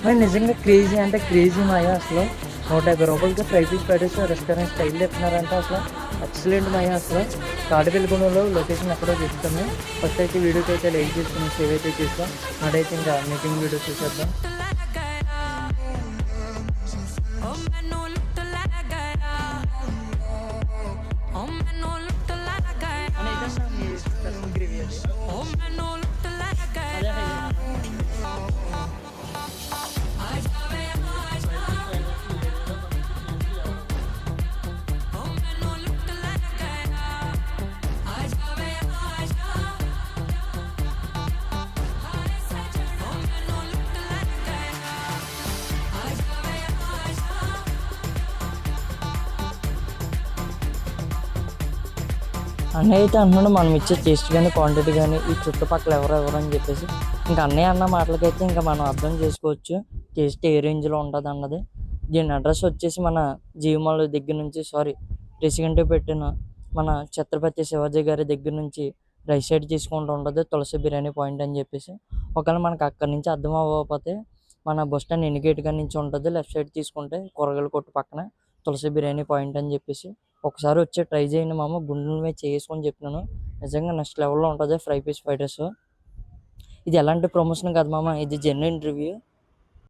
నిజంగా క్రేజీ అంటే క్రేజీ మాయ అసలు. 150 రూపాయలకి fry piece fried rice restaurant style చెప్తున్నారంటే అసలు ఎక్సలెంట్ మాయ అసలు. తాడేపల్లిగూడెంలో లొకేషన్ ఎక్కడో చెప్తాము. ఫస్ట్ అయితే వీడియోకి అయితే లైక్ చేసుకుని సేవ్ అయితే చేస్తాం. నాడైతే ఇంకా మీటింగ్ వీడియో చూసేద్దాం. అన్నయ్య అయితే అంటున్నాడు మనం ఇచ్చే టేస్ట్ కానీ క్వాంటిటీ కానీ ఈ చుట్టుపక్కల ఎవరెవరు అని చెప్పేసి. ఇంకా అన్నయ్య అన్న మాటలకైతే ఇంకా మనం అర్థం చేసుకోవచ్చు టేస్ట్ ఏ రేంజ్లో ఉంటుంది అన్నది. దీని అడ్రస్ వచ్చేసి మన జీవమాల దగ్గర నుంచి రెసిడెంట్ పెట్టిన మన ఛత్రపతి శివాజీ గారి దగ్గర నుంచి రైట్ సైడ్ తీసుకుంటూ ఉంటుంది తులసి బిర్యానీ పాయింట్ అని చెప్పేసి. ఒకవేళ మనకు అక్కడి నుంచి అర్థం అవ్వకపోతే మన బస్ స్టాండ్ ఎన్నిగేట్ గారి నుంచి ఉంటుంది లెఫ్ట్ సైడ్ తీసుకుంటే కూరగాయల కొట్టు పక్కన తులసి బిర్యానీ పాయింట్ అని చెప్పేసి. ఒకసారి వచ్చి ట్రై చేయండి మామ, గుండెల మీద చేసుకొని చెప్తున్నాను. నిజంగా నెక్స్ట్ లెవెల్లో ఉంటుంది ఫ్రై పీస్ ఫ్రైడ్ రైస్. ఇది ఎలాంటి ప్రమోషన్ కాదు మామ, ఇది జెన్యున్ రివ్యూ.